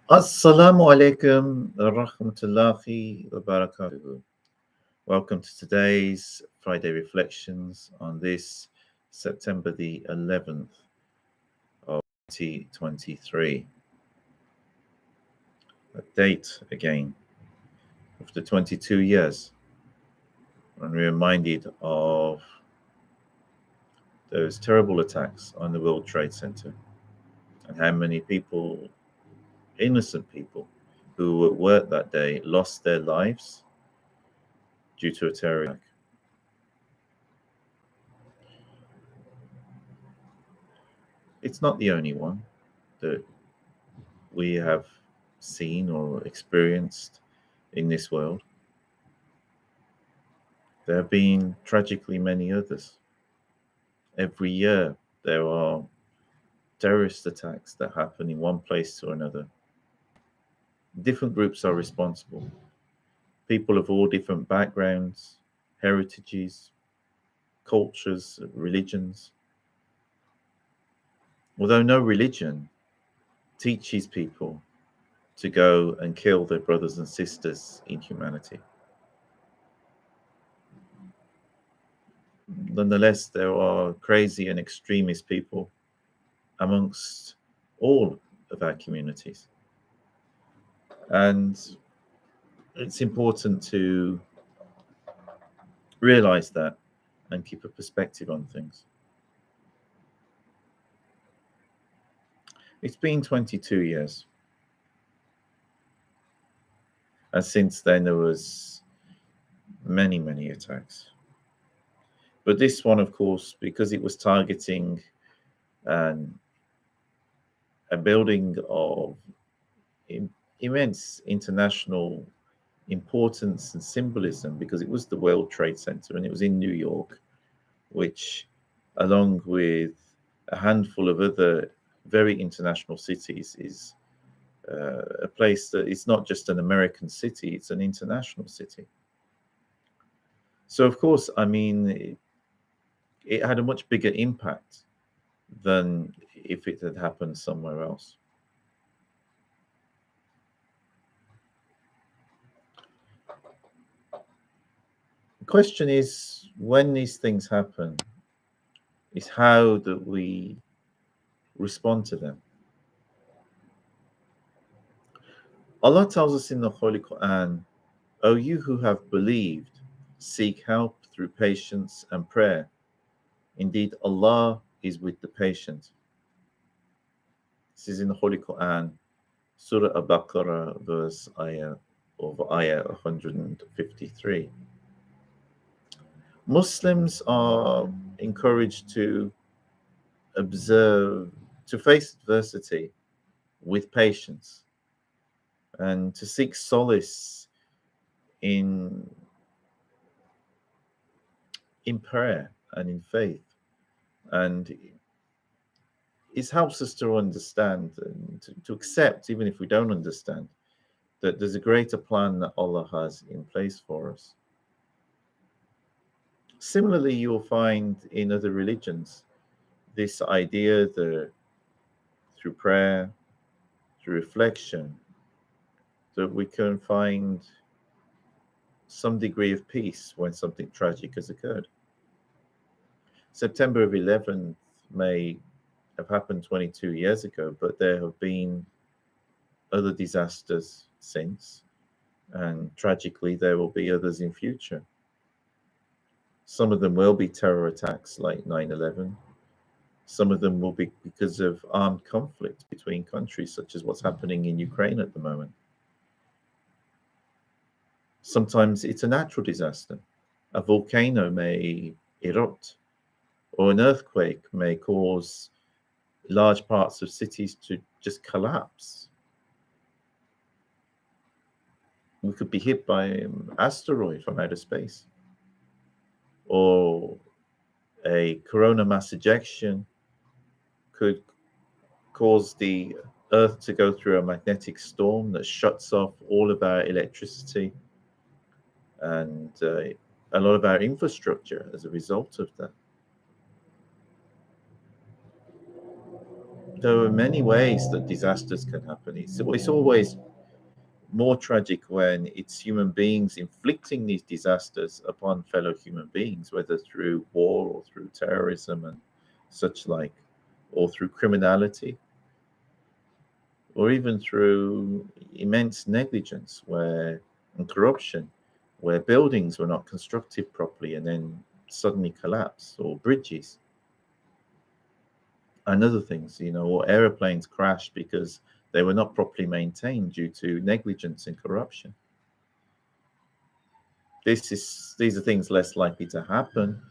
Assalamu alaikum rahmatullahi wa barakatuhu. Welcome to today's Friday Reflections on this September the 11th of 2023. A date again after 22 years. And we're reminded of those terrible attacks on the World Trade Center and how many people, innocent people, who were at work that day lost their lives due to a terror attack. It's not the only one that we have seen or experienced in this world. There have been tragically many others. Every year, there are terrorist attacks that happen in one place or another. Different groups are responsible. People of all different backgrounds, heritages, cultures, religions. Although no religion teaches people to go and kill their brothers and sisters in humanity. Nonetheless, there are crazy and extremist people amongst all of our communities. And it's important to realize that and keep a perspective on things. It's been 22 years. And since then, there was many attacks. But this one, of course, because it was targeting an, a building of immense international importance and symbolism, because it was the World Trade Center and it was in New York, which, along with a handful of other very international cities, is a place that it's not just an American city, it's an international city. So, of course, I mean, it had a much bigger impact than if it had happened somewhere else. The question is, when these things happen, is how that we respond to them. Allah tells us in the Holy Quran, O you who have believed, seek help through patience and prayer. Indeed, Allah is with the patient. This is in the Holy Quran, Surah Al-Baqarah, verse ayah 153. Muslims are encouraged to observe, to face adversity with patience and to seek solace in prayer and in faith. And it helps us to understand and to accept, even if we don't understand, that there's a greater plan that Allah has in place for us. Similarly, you'll find in other religions this idea that through prayer, through reflection, that we can find some degree of peace when something tragic has occurred. September of 11th may have happened 22 years ago, but there have been other disasters since, and tragically, there will be others in future. Some of them will be terror attacks like 9/11. Some of them will be because of armed conflict between countries, such as what's happening in Ukraine at the moment. Sometimes it's a natural disaster. A volcano may erupt, or an earthquake may cause large parts of cities to just collapse. We could be hit by an asteroid from outer space, or a corona mass ejection could cause the Earth to go through a magnetic storm that shuts off all of our electricity and a lot of our infrastructure as a result of that. There are many ways that disasters can happen. It's always more tragic when it's human beings inflicting these disasters upon fellow human beings, whether through war or through terrorism and such like, or through criminality, or even through immense negligence where and corruption, where buildings were not constructed properly and then suddenly collapse, or bridges and other things, or aeroplanes crash because they were not properly maintained due to negligence and corruption. These are things less likely to happen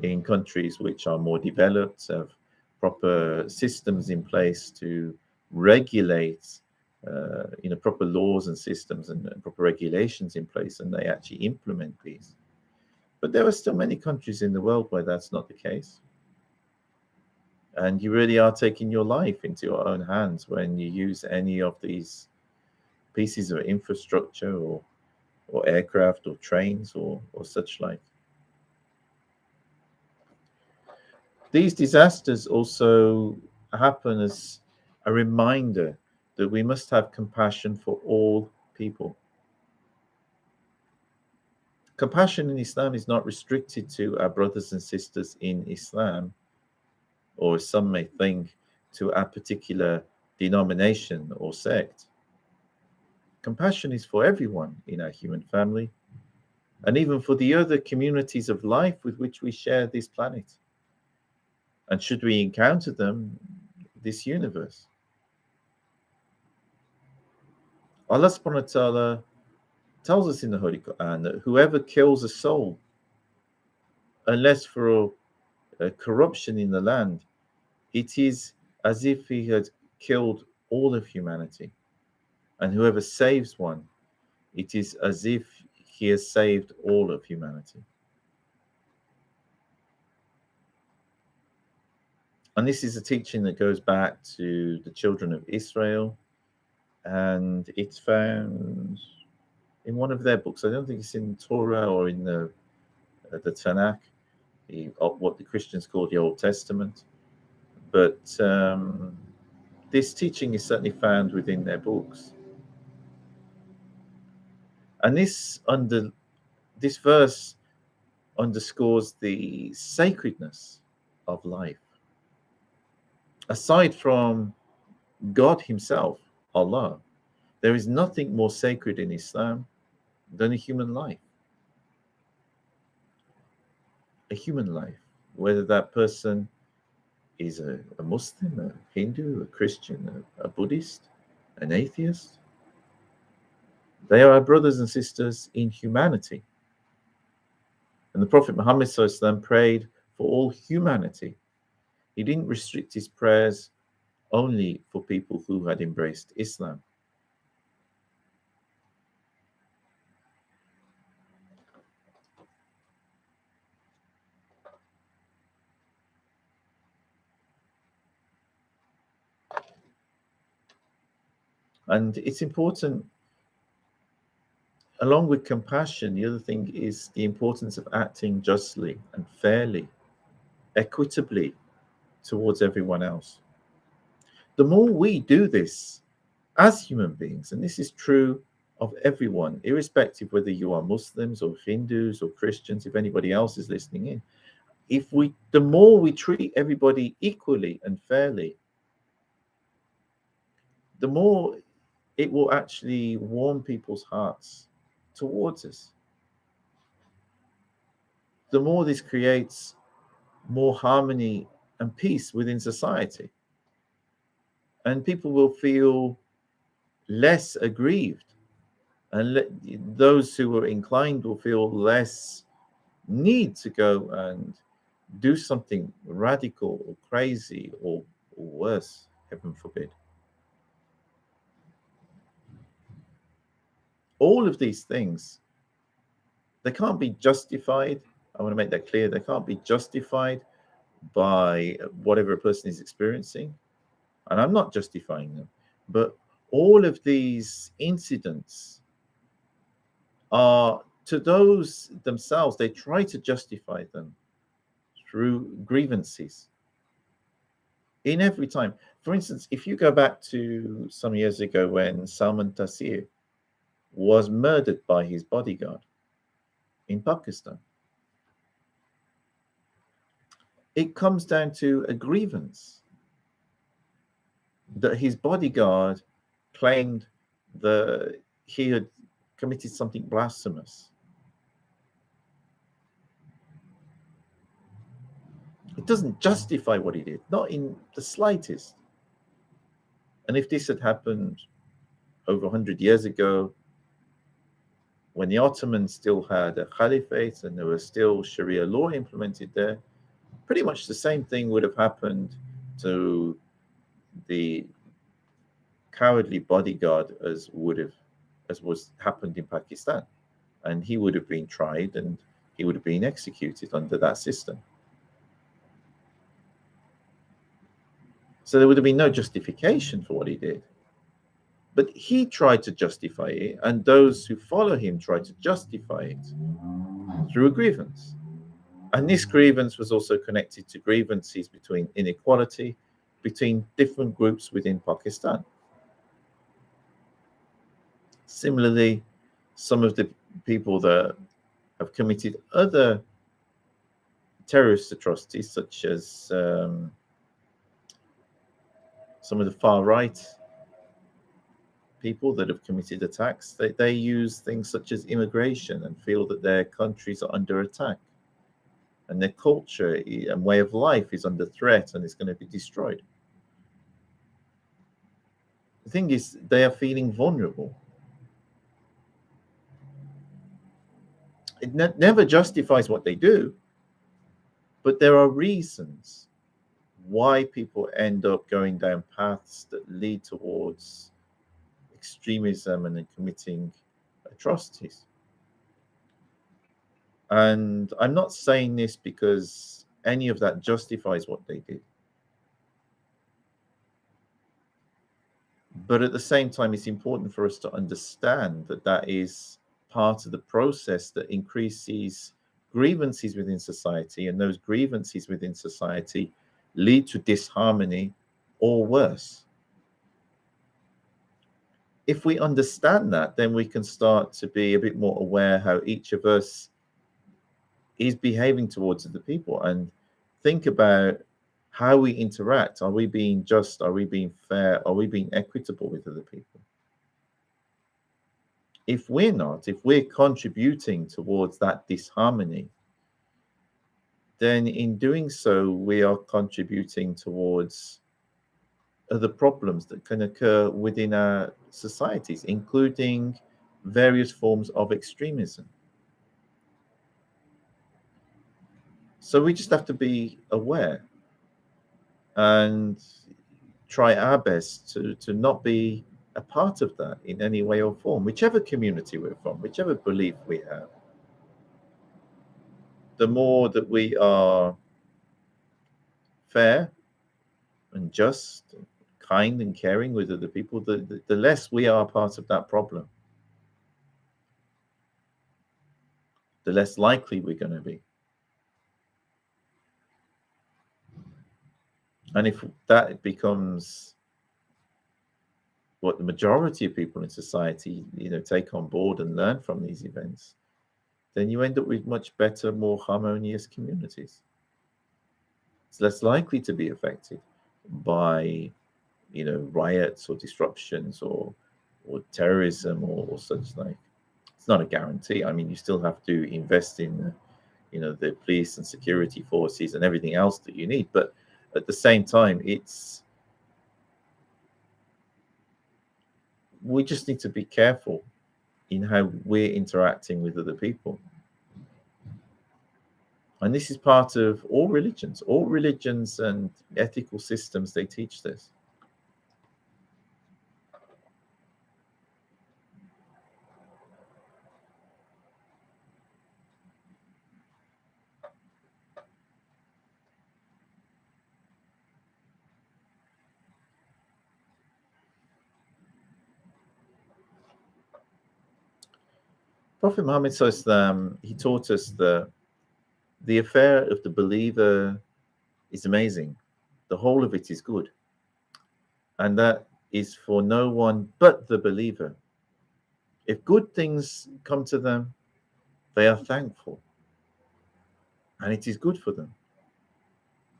in countries which are more developed, have proper systems in place to regulate, proper laws and systems and proper regulations in place, and they actually implement these. But there are still many countries in the world where that's not the case. And you really are taking your life into your own hands when you use any of these pieces of infrastructure or aircraft or trains or such like. These disasters also happen as a reminder that we must have compassion for all people. Compassion in Islam is not restricted to our brothers and sisters in Islam, or as some may think, to our particular denomination or sect. Compassion is for everyone in our human family, and even for the other communities of life with which we share this planet. And should we encounter them, this universe. Allah subhanahu wa ta'ala tells us in the Holy Quran that whoever kills a soul, unless for a corruption in the land, it is as if he had killed all of humanity. And whoever saves one, it is as if he has saved all of humanity. And this is a teaching that goes back to the children of Israel, and it's found in one of their books. I don't think it's in Torah or in the Tanakh, what the Christians call the Old Testament. But this teaching is certainly found within their books. And this verse underscores the sacredness of life. Aside from God himself, Allah, there is nothing more sacred in Islam than a human life. A human life, whether that person is a Muslim, a Hindu, a Christian, a Buddhist, an atheist. They are our brothers and sisters in humanity. And the Prophet Muhammad SAW prayed for all humanity. He didn't restrict his prayers only for people who had embraced Islam. And it's important, along with compassion, the other thing is the importance of acting justly and fairly, equitably towards everyone else. The more we do this as human beings, and this is true of everyone, irrespective whether you are Muslims or Hindus or Christians, if anybody else is listening in, the more we treat everybody equally and fairly, the more it will actually warm people's hearts towards us. The more this creates more harmony and peace within society. And people will feel less aggrieved. And those who are inclined will feel less need to go and do something radical or crazy or worse, heaven forbid. All of these things, they can't be justified. I want to make that clear. They can't be justified by whatever a person is experiencing. And I'm not justifying them. But all of these incidents are, to those themselves, they try to justify them through grievances. In every time. For instance, if you go back to some years ago when Salman was murdered by his bodyguard in Pakistan, it comes down to a grievance that his bodyguard claimed that he had committed something blasphemous. It doesn't justify what he did, not in the slightest. And if this had happened over 100 years ago, when the Ottomans still had a caliphate and there was still Sharia law implemented there, pretty much the same thing would have happened to the cowardly bodyguard as was happened in Pakistan. And he would have been tried and he would have been executed under that system. So there would have been no justification for what he did. But he tried to justify it, and those who follow him tried to justify it through a grievance. And this grievance was also connected to grievances between inequality between different groups within Pakistan. Similarly, some of the people that have committed other terrorist atrocities, such as some of the far right people that have committed attacks, they use things such as immigration and feel that their countries are under attack and their culture and way of life is under threat and is going to be destroyed. The thing is, they are feeling vulnerable. It never justifies what they do, but there are reasons why people end up going down paths that lead towards extremism and then committing atrocities. And I'm not saying this because any of that justifies what they did. But at the same time, it's important for us to understand that that is part of the process that increases grievances within society, and those grievances within society lead to disharmony or worse. If we understand that, then we can start to be a bit more aware how each of us is behaving towards other people and think about how we interact. Are we being just? Are we being fair? Are we being equitable with other people? If we're not, if we're contributing towards that disharmony, then in doing so, we are contributing towards other problems that can occur within our societies, including various forms of extremism. So we just have to be aware and try our best to not be a part of that in any way or form, whichever community we're from, whichever belief we have. The more that we are fair and just, and kind and caring with other people, the less we are part of that problem, the less likely we're going to be. And if that becomes what the majority of people in society, take on board and learn from these events, then you end up with much better, more harmonious communities. It's less likely to be affected by, riots or disruptions or terrorism or such like. It's not a guarantee. I mean, you still have to invest in, the police and security forces and everything else that you need. But at the same time, we just need to be careful in how we're interacting with other people. And this is part of all religions. All religions and ethical systems, they teach this. Prophet Muhammad SAW, he taught us that the affair of the believer is amazing. The whole of it is good. and that is for no one but the believer. If good things come to them, they are thankful, and it is good for them.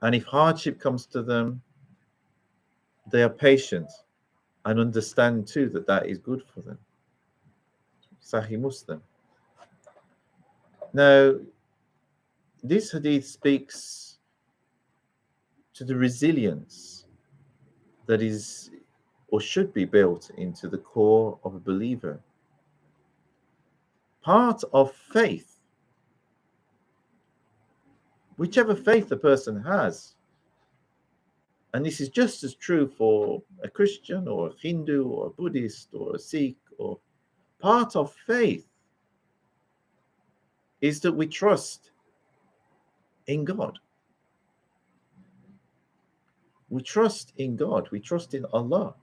And if hardship comes to them, they are patient and understand too that that is good for them. Sahih Muslim. Now, this hadith speaks to the resilience that is or should be built into the core of a believer. Part of faith, whichever faith a person has, and this is just as true for a Christian or a Hindu or a Buddhist or a Sikh, or part of faith is that we trust in God. We trust in God. We trust in Allah.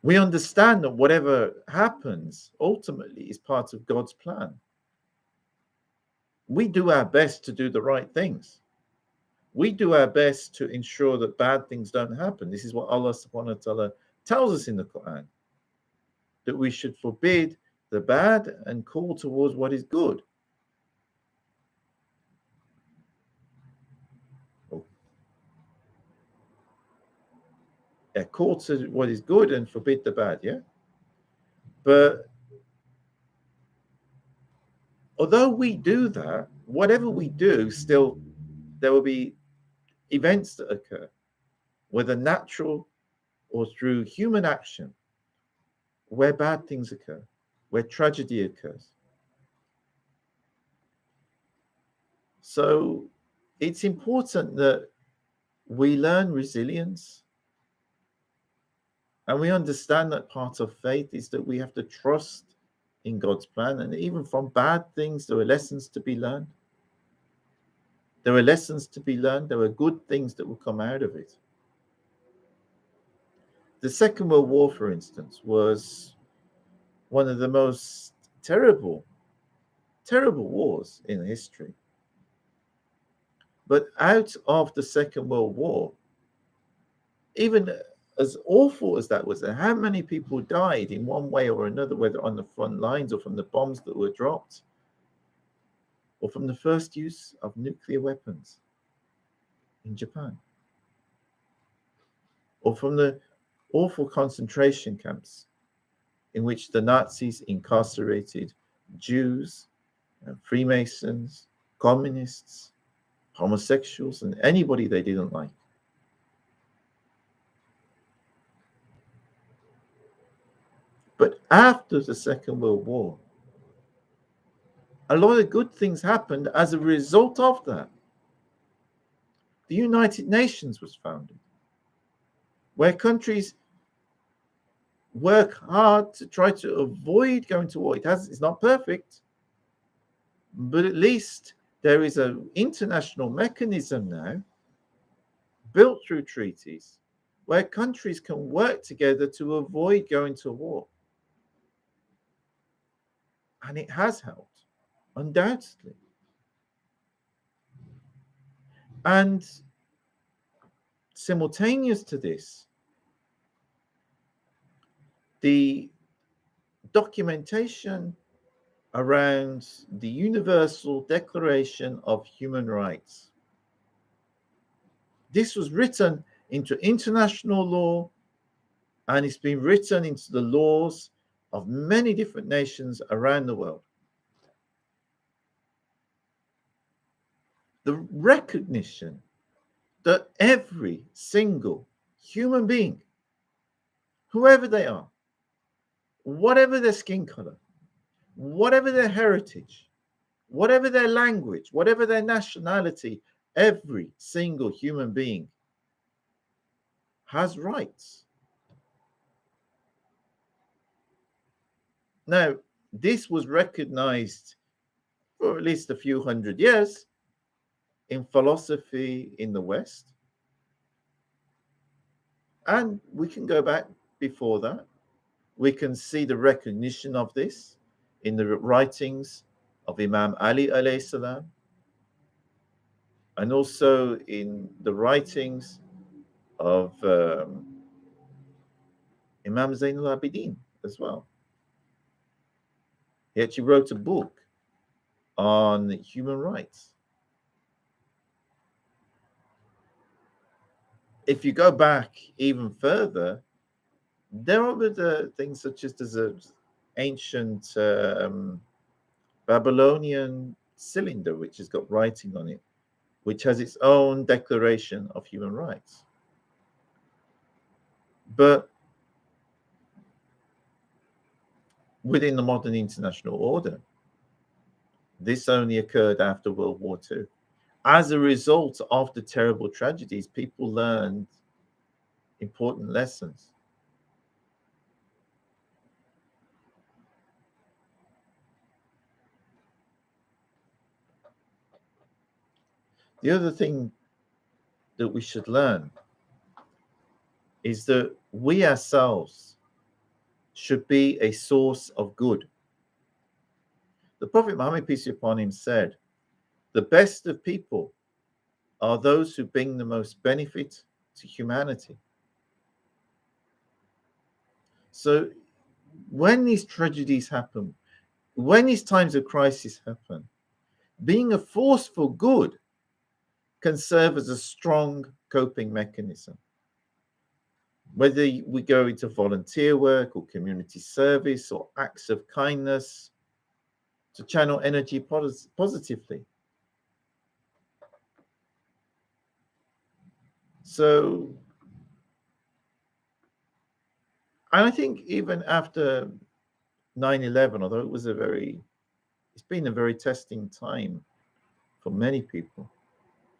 We understand that whatever happens ultimately is part of God's plan. We do our best to do the right things. We do our best to ensure that bad things don't happen. This is what Allah subhanahu wa ta'ala tells us in the Quran, that we should forbid the bad and call towards what is good. Call to what is good and forbid the bad, yeah? But although we do that, whatever we do, still there will be events that occur, whether natural or through human action, where bad things occur, where tragedy occurs. So it's important that we learn resilience, and we understand that part of faith is that we have to trust in God's plan. And even from bad things, there are lessons to be learned. There are lessons to be learned. There are good things that will come out of it. The Second World War, for instance, was one of the most terrible wars in history. But out of the Second World War, even as awful as that was, and how many people died in one way or another, whether on the front lines or from the bombs that were dropped, or from the first use of nuclear weapons in Japan, or from the awful concentration camps in which the Nazis incarcerated Jews, Freemasons, communists, homosexuals, and anybody they didn't like. But after the Second World War, a lot of good things happened as a result of that. The United Nations was founded, where countries work hard to try to avoid going to war. It's not perfect, but at least there is an international mechanism now built through treaties where countries can work together to avoid going to war. And it has helped, undoubtedly. And simultaneous to this, the documentation around the Universal Declaration of Human Rights. This was written into international law, and it's been written into the laws of many different nations around the world. The recognition that every single human being, whoever they are, whatever their skin color, whatever their heritage, whatever their language, whatever their nationality, every single human being has rights. Now, this was recognized for at least a few hundred years in philosophy in the West. And we can go back before that. We can see the recognition of this in the writings of Imam Ali alayhi salam, and also in the writings of Imam Zainul Abidin as well. He actually wrote a book on human rights. If you go back even further, there are other things such as there's an ancient Babylonian cylinder which has got writing on it, which has its own declaration of human rights. But within the modern international order, this only occurred after World War II. As a result of the terrible tragedies, people learned important lessons. The other thing that we should learn is that we ourselves should be a source of good. The Prophet Muhammad, peace be upon him, said, "The best of people are those who bring the most benefit to humanity." So when these tragedies happen, when these times of crisis happen, being a force for good can serve as a strong coping mechanism. Whether we go into volunteer work or community service or acts of kindness to channel energy positively. So, and I think even after 9/11, although it's been a very testing time for many people,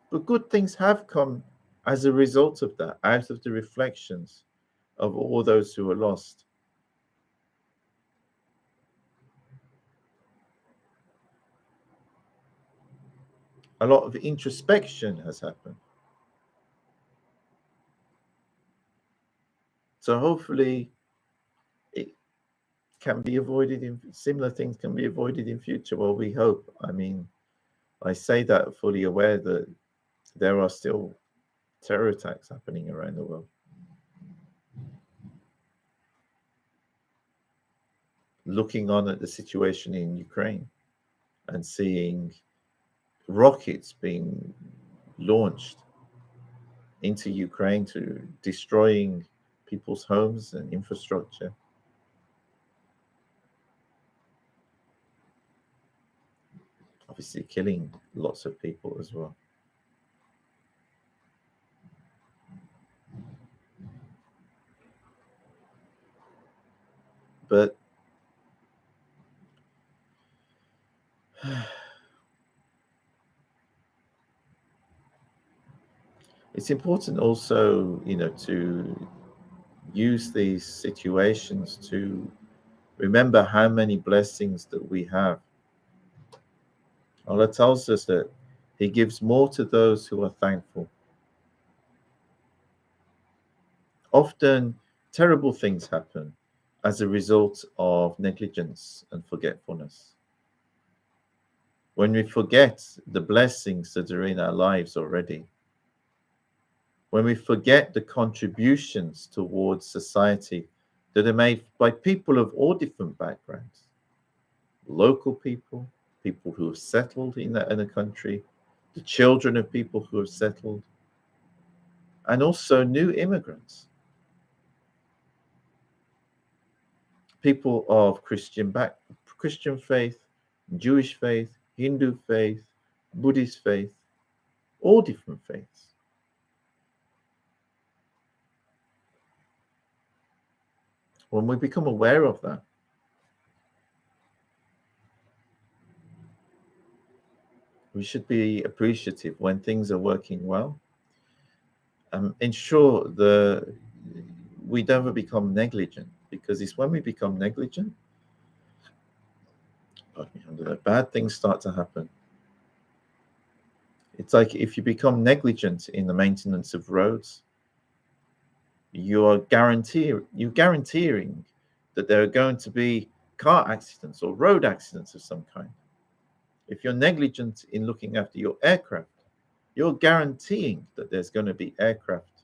but good things have come as a result of that, out of the reflections of all those who were lost. A lot of introspection has happened. So hopefully it can be avoided in similar things can be avoided in future. Well, we hope. I mean, I say that fully aware that there are still terror attacks happening around the world. Looking on at the situation in Ukraine and seeing rockets being launched into Ukraine to destroying people's homes and infrastructure. Obviously, killing lots of people as well. But it's important also, to use these situations to remember how many blessings that we have. Allah tells us that He gives more to those who are thankful. Often, terrible things happen as a result of negligence and forgetfulness. When we forget the blessings that are in our lives already, when we forget the contributions towards society that are made by people of all different backgrounds, local people, people who have settled in a country, the children of people who have settled, and also new immigrants, people of Christian faith, Jewish faith, Hindu faith, Buddhist faith, all different faiths. When we become aware of that, we should be appreciative when things are working well. Ensure that we don't become negligent, because it's when we become negligent, bad things start to happen. It's like if you become negligent in the maintenance of roads, you're guaranteeing that there are going to be car accidents or road accidents of some kind. If you're negligent in looking after your aircraft, you're guaranteeing that there's going to be aircraft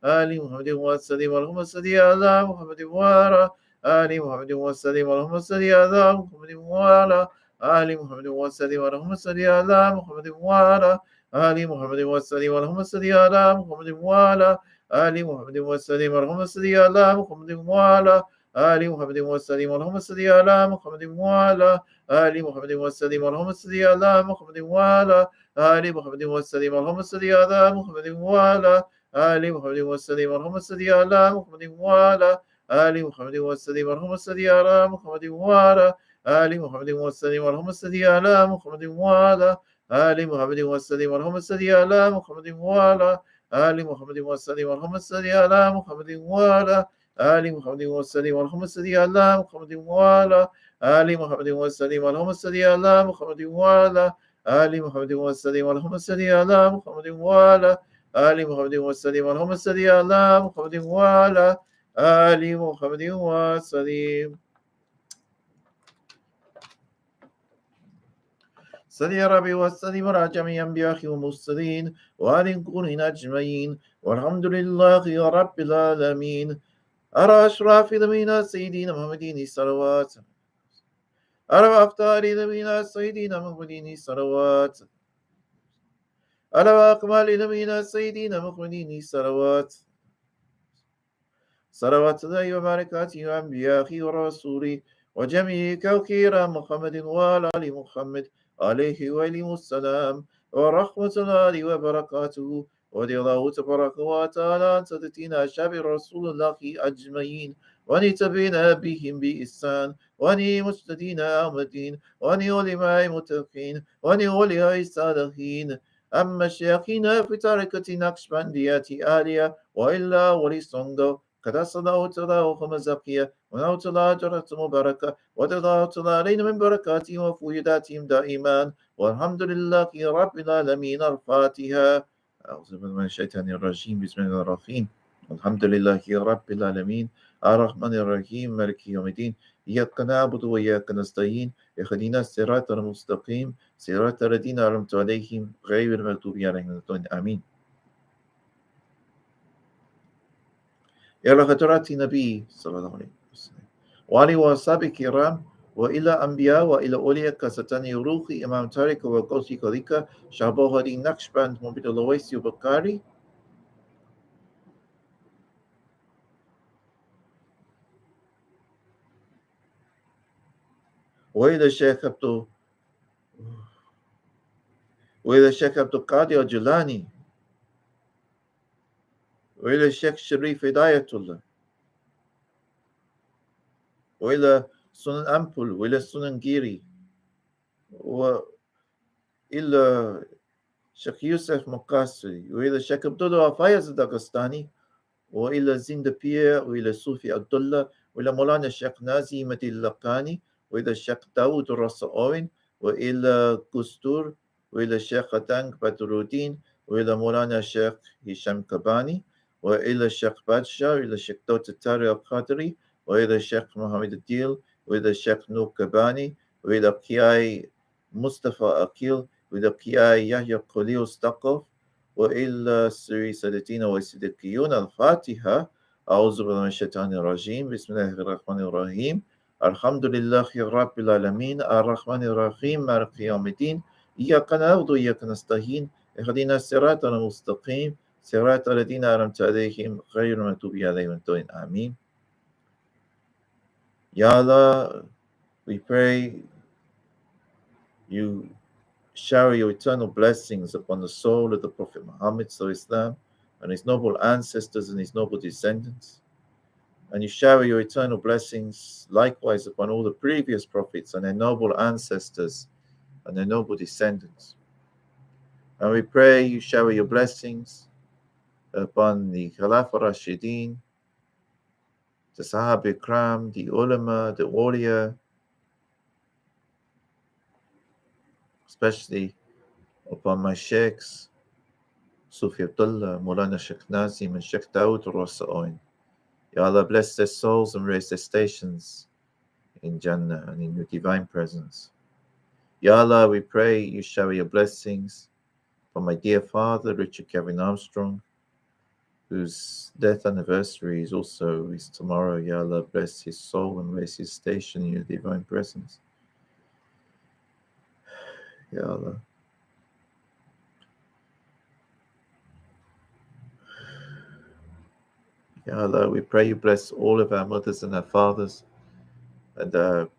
آل محمد وسلم اللهم صل على محمد وعلى آل محمد وسلم اللهم صل على محمد وعلى آل محمد وسلم اللهم صل على محمد وعلى آل محمد وسلم اللهم صل على محمد وعلى آل محمد وسلم اللهم صل على محمد وعلى آل محمد وسلم اللهم صل على محمد وعلى آل محمد وسلم اللهم صل على محمد وعلى آل محمد وسلم اللهم صل على محمد وعلى آل محمد وسلم اللهم صل على محمد وعلى آل محمد وسلم اللهم صل على محمد وعلى آل محمد وسلم اللهم صل على محمد وعلى آل محمد وسلم اللهم صل على محمد وعلى آل محمد وسلم اللهم صل على محمد وعلى آل محمد وسلم اللهم صل على محمد وعلى آل محمد وسلم اللهم صل على محمد وعلى آل محمد وسلم اللهم صل على محمد وعلى آل محمد وسلم اللهم صل على محمد وعلى آل محمد وسلم. صل يا ربي وسلم على جميع أنبياء والمرسلين وآل القرون أجمعين والحمد لله رب العالمين. على أشرف نبينا سيدنا محمد صلوات على أفضل نبينا سيدنا محمد صلوات على أكمل نبينا سيدنا محمد صلوات صلوات الله وبركاته وأنبياء ورسوله وجميع كوكير محمد وعلى آل محمد عليه وعليهم السلام ورحمة الله وبركاته. ودي الله تبارك وتعالى أن تدتنا شاب رسول الله أجمعين ونتبعنا بهم بإحسان وني مجتدين آمدين وني علماء متقين وني علياء الصالحين. أما الشيخين في تركة نقشبندية آلية وإلا ولسنغو كدسنا وتلا وخمزقية ونوتلا جرت مباركة ودلا تلا علينا من بركاتهم وفويداتهم دائما والحمد لله رب العالمين. الفاتحة. أعوذ بالله من الشيطان الرجيم بسم الله الرحمن الرحيم الحمد لله رب العالمين الرحمن الرحيم مالك يوم الدين إياك نعبد وإياك نستعين اهدنا الصراط المستقيم صراط الذين أنعمت عليهم غير المغضوب عليهم آمين. إلى حضرات النبي صلى الله عليه وسلم وعلى وصحبه الكرام وإلى أنبياء وإلى أولياء كستاني روحي إمام طارق وقوسي كريكا شعبه هدي نقشبند مبيد اللويسي وبكاري وإلى الشيخ عبد القادر الجيلاني وإلى الشيخ شريف هداية الله وإلى سنن أمبول وإلى سنن جيري وإلى الشيخ يوسف مقاسي وإلى الشيخ عبد الله فايز الداغستاني وإلى زند بير وإلى صوفي عبد الله وإلى مولانا الشيخ نازي مدي اللقاني وإلى الشيخ داود الرصاوين وإلى قستور وإلى الشيخ تانك بدرودين وإلى مولانا الشيخ هشام كباني وإلى الشيخ بادشاه وإلى الشيخ دوت التاري القادري وإلى الشيخ محمد الديل وإلى الشيخ نور كباني وإلى كياي مصطفى أكيل وإلى كياي يحيى قليل استقف وإلى سري سادتين وسيدكيون. الفاتحة. أعوذ بالله من الشيطان الرجيم بسم الله الرحمن الرحيم الحمد لله رب العالمين الرحمن الرحيم مالك يوم الدين إياك نعبد وإياك نستعين اهدنا الصراط المستقيم صراط الذين أنعمت عليهم غير المغضوب عليهم آمين. Ya Allah, we pray you shower your eternal blessings upon the soul of the Prophet Muhammad Islam and his noble ancestors and his noble descendants. And you shower your eternal blessings likewise upon all the previous prophets and their noble ancestors and their noble descendants. And we pray you shower your blessings upon the Khalifa Rashidin, the Sahaba Ikram, the ulama, the awliya, especially upon my sheikhs, Sufi Abdullah, Maulana Sheikh Nazim, and Sheikh Dawood al-Rasa'oin. Ya Allah, bless their souls and raise their stations in Jannah and in your divine presence. Ya Allah, we pray you shower your blessings for my dear father, Richard Kevin Armstrong, whose death anniversary is tomorrow. Ya Allah, bless his soul and raise his station in your divine presence. Ya Allah. Ya Allah, we pray you bless all of our mothers and our fathers and our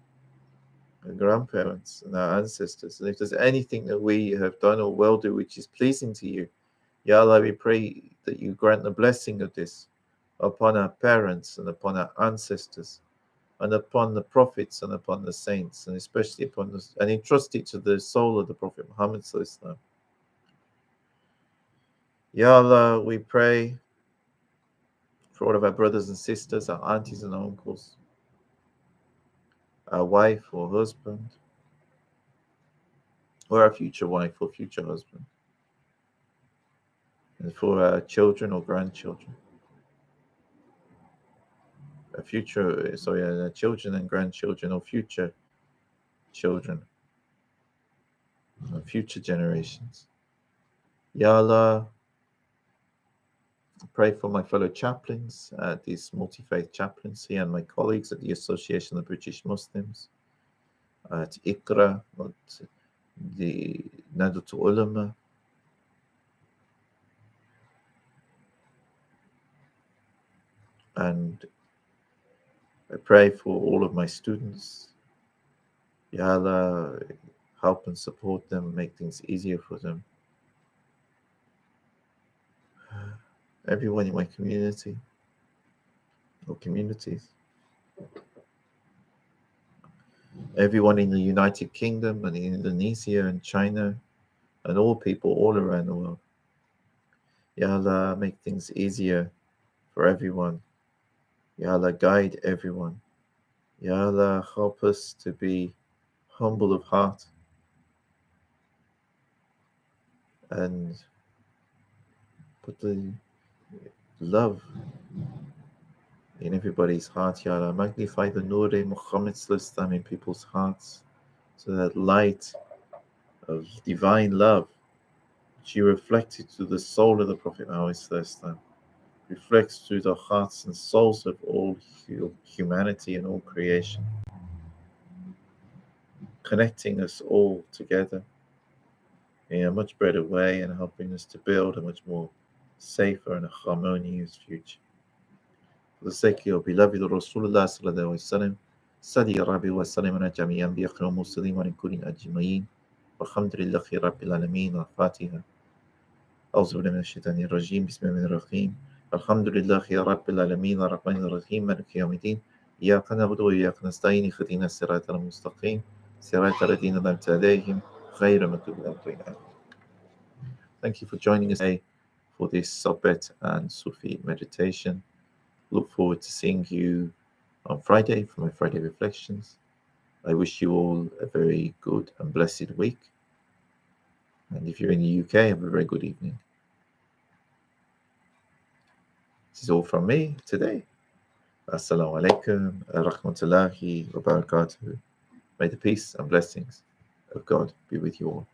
grandparents and our ancestors. And if there's anything that we have done or will do which is pleasing to you, Ya Allah, we pray that you grant the blessing of this upon our parents and upon our ancestors and upon the prophets and upon the saints, and especially upon us, and entrust it to the soul of the Prophet Muhammad Sallallahu Alaihi Wasallam. Ya Allah, we pray for all of our brothers and sisters, our aunties and uncles, our wife or husband, or our future wife or future husband, and for our children or grandchildren. Our children and grandchildren or future children and future generations. Ya Allah, I pray for my fellow chaplains, these multi-faith chaplains here, and my colleagues at the Association of British Muslims, at ICRA, at the Nahdlatul Ulama, and I pray for all of my students. Ya Allah, help and support them, make things easier for them. Everyone in my community or communities. Everyone in the United Kingdom and in Indonesia and China and all people all around the world. Ya Allah, make things easier for everyone. Ya Allah, guide everyone. Ya Allah, help us to be humble of heart and put the love in everybody's heart. Ya Allah, magnify the Nur-e Muhammad Sallallahu in people's hearts, so that light of divine love which you reflected to the soul of the Prophet Muhammad Sallallahu reflects through the hearts and souls of all humanity and all creation, connecting us all together in a much better way and helping us to build a much more safer and a harmonious future. For the sake of your beloved Rasulullah sallallahu alaihi wasallam, Sadi Rabbi wa sallam ala jami'an bi akhram muslim wa kulli ajma'in. Walhamdulillahi rabbil alamin. Al-Fatiha. أعوذ بالله من الشيطان الرجيم. بسم الله الرحمن الرحيم. الحمد لله رب العالمين الرحمن الرحيم مالك يوم الدين إياك نعبد وإياك نستعين اهدنا الصراط المستقيم صراط الذين أنعمت عليهم غير المغضوب عليهم. Thank you for joining us today for this Sohbet and Sufi meditation. Look forward to seeing you on Friday for my Friday reflections. I wish you all a very good and blessed week. And if you're in the UK, have a very good evening. This is all from me today. Assalamu alaikum wa rahmatullahi wa barakatuh. May the peace and blessings of God be with you all.